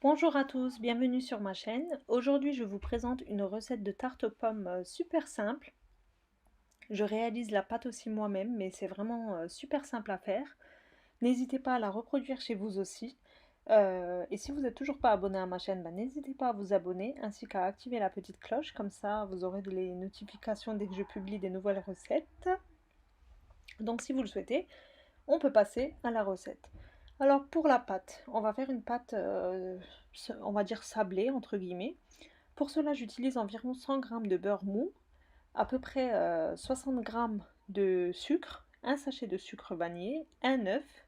Bonjour à tous, bienvenue sur ma chaîne. Aujourd'hui, je vous présente une recette de tarte aux pommes super simple. Je réalise la pâte aussi moi-même, mais c'est vraiment super simple à faire. N'hésitez pas à la reproduire chez vous aussi. Et si vous n'êtes toujours pas abonné à ma chaîne, n'hésitez pas à vous abonner ainsi qu'à activer la petite cloche, comme ça vous aurez les notifications dès que je publie des nouvelles recettes. Donc si vous le souhaitez, on peut passer à la recette. Alors pour la pâte, on va faire une pâte, on va dire sablée entre guillemets. Pour cela, j'utilise environ 100 g de beurre mou, à peu près 60 g de sucre, un sachet de sucre vanillé, un œuf.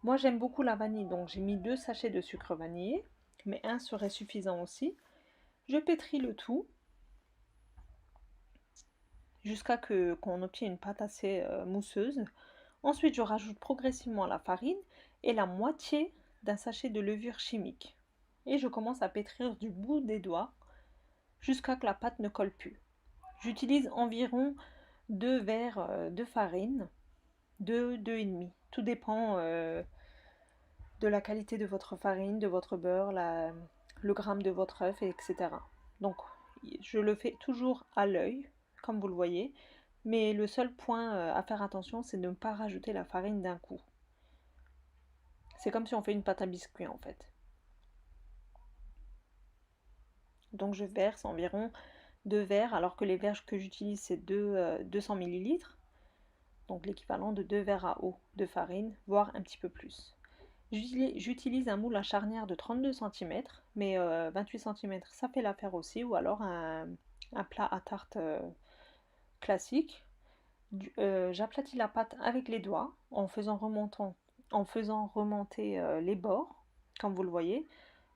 Moi j'aime beaucoup la vanille, donc j'ai mis 2 sachets de sucre vanillé, mais un serait suffisant aussi. Je pétris le tout jusqu'à qu'on obtienne une pâte assez mousseuse. Ensuite, je rajoute progressivement la farine et la moitié d'un sachet de levure chimique. Et je commence à pétrir du bout des doigts jusqu'à ce que la pâte ne colle plus. J'utilise environ 2 verres de farine, 2, 2,5. Tout dépend de la qualité de votre farine, de votre beurre, le gramme de votre œuf, etc. Donc, je le fais toujours à l'œil, comme vous le voyez. Mais le seul point à faire attention, c'est de ne pas rajouter la farine d'un coup. C'est comme si on fait une pâte à biscuit en fait. Donc je verse environ 2 verres, alors que les verres que j'utilise c'est 200 ml. Donc l'équivalent de 2 verres à eau de farine, voire un petit peu plus. J'utilise un moule à charnière de 32 cm, mais 28 cm ça fait l'affaire aussi, ou alors un plat à tarte classique. J'aplatis la pâte avec les doigts en faisant remonter les bords, comme vous le voyez,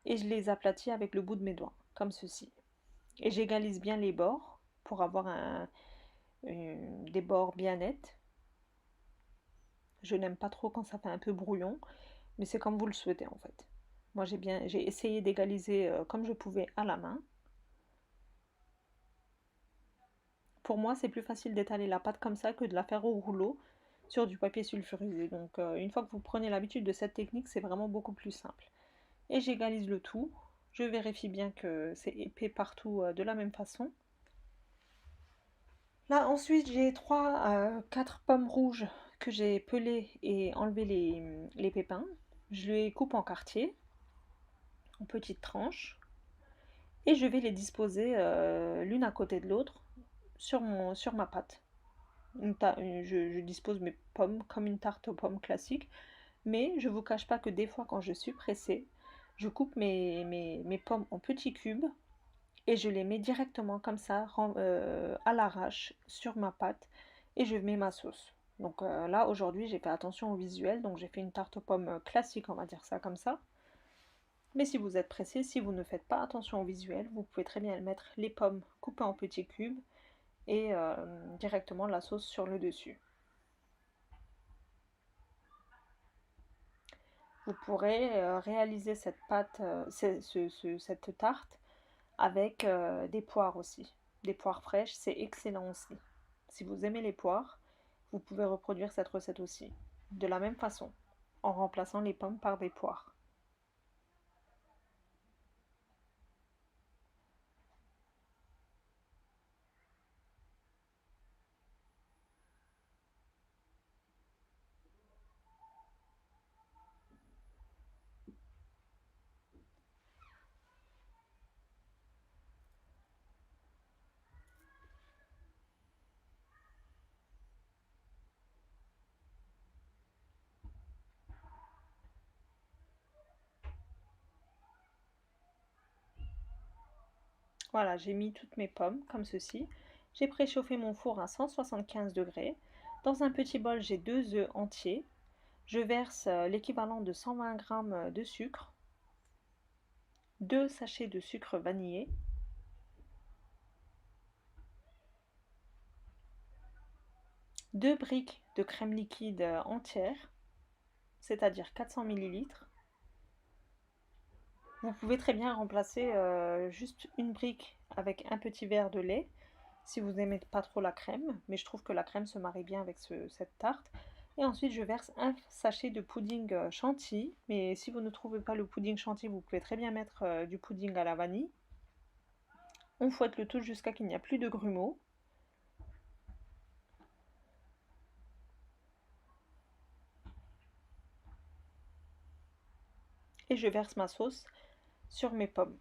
et je les aplatis avec le bout de mes doigts, comme ceci. Et j'égalise bien les bords pour avoir des bords bien nets. Je n'aime pas trop quand ça fait un peu brouillon, mais c'est comme vous le souhaitez en fait. Moi j'ai essayé d'égaliser comme je pouvais à la main. Pour moi, c'est plus facile d'étaler la pâte comme ça que de la faire au rouleau sur du papier sulfurisé. Donc une fois que vous prenez l'habitude de cette technique, c'est vraiment beaucoup plus simple. Et j'égalise le tout. Je vérifie bien que c'est épais partout de la même façon. Là ensuite j'ai 3 à 4 pommes rouges que j'ai pelées et enlevé les pépins. Je les coupe en quartiers, en petites tranches. Et je vais les disposer l'une à côté de l'autre sur ma pâte. Je dispose mes pommes comme une tarte aux pommes classique, mais je ne vous cache pas que des fois quand je suis pressée, je coupe mes pommes en petits cubes et je les mets directement comme ça à l'arrache sur ma pâte et je mets ma sauce. Donc là aujourd'hui j'ai fait attention au visuel, donc j'ai fait une tarte aux pommes classique, on va dire ça comme ça. Mais si vous êtes pressé, si vous ne faites pas attention au visuel, vous pouvez très bien mettre les pommes coupées en petits cubes et directement la sauce sur le dessus. Vous pourrez réaliser cette pâte, cette tarte avec des poires aussi. Des poires fraîches, c'est excellent aussi. Si vous aimez les poires, vous pouvez reproduire cette recette aussi. De la même façon, en remplaçant les pommes par des poires. Voilà, j'ai mis toutes mes pommes comme ceci. J'ai préchauffé mon four à 175 degrés. Dans un petit bol, j'ai 2 œufs entiers. Je verse l'équivalent de 120 g de sucre, 2 sachets de sucre vanillé, deux briques de crème liquide entière, c'est-à-dire 400 ml. Vous pouvez très bien remplacer juste une brique avec un petit verre de lait si vous n'aimez pas trop la crème, mais je trouve que la crème se marie bien avec cette tarte. Et ensuite, je verse un sachet de pudding chantilly. Mais si vous ne trouvez pas le pudding chantilly, vous pouvez très bien mettre du pudding à la vanille. On fouette le tout jusqu'à qu'il n'y a plus de grumeaux. Et je verse ma sauce sur mes pommes.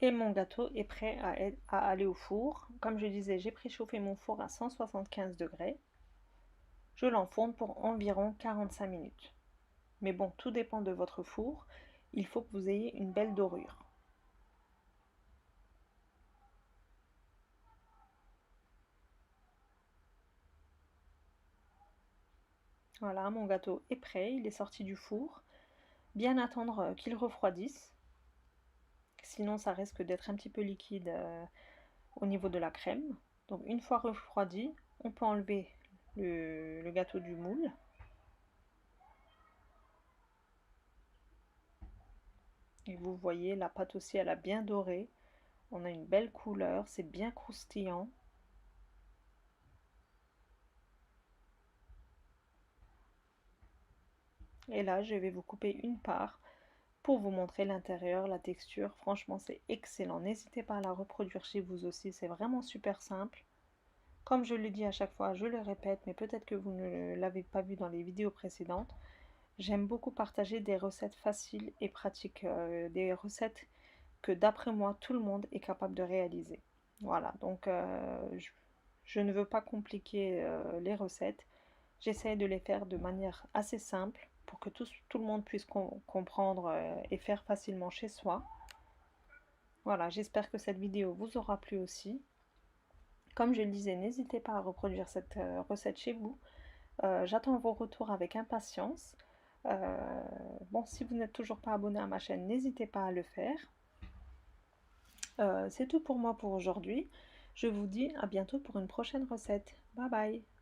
Et mon gâteau est prêt à aller au four. Comme je disais, j'ai préchauffé mon four à 175 degrés. Je l'enfourne pour environ 45 minutes. Mais bon, tout dépend de votre four. Il faut que vous ayez une belle dorure. Voilà, mon gâteau est prêt, il est sorti du four. Bien attendre qu'il refroidisse. Sinon, ça risque d'être un petit peu liquide au niveau de la crème. Donc, une fois refroidi, on peut enlever le gâteau du moule. Et vous voyez, la pâte aussi, elle a bien doré. On a une belle couleur, c'est bien croustillant. Et là, je vais vous couper une part pour vous montrer l'intérieur, la texture. Franchement, c'est excellent. N'hésitez pas à la reproduire chez vous aussi. C'est vraiment super simple. Comme je le dis à chaque fois, je le répète, mais peut-être que vous ne l'avez pas vu dans les vidéos précédentes. J'aime beaucoup partager des recettes faciles et pratiques, des recettes que d'après moi, tout le monde est capable de réaliser. Voilà, donc je ne veux pas compliquer les recettes. J'essaie de les faire de manière assez simple pour que tout le monde puisse comprendre et faire facilement chez soi. Voilà, j'espère que cette vidéo vous aura plu aussi. Comme je le disais, n'hésitez pas à reproduire cette recette chez vous. J'attends vos retours avec impatience. Bon, si vous n'êtes toujours pas abonné à ma chaîne, n'hésitez pas à le faire. C'est tout pour moi pour aujourd'hui. Je vous dis à bientôt pour une prochaine recette. Bye bye!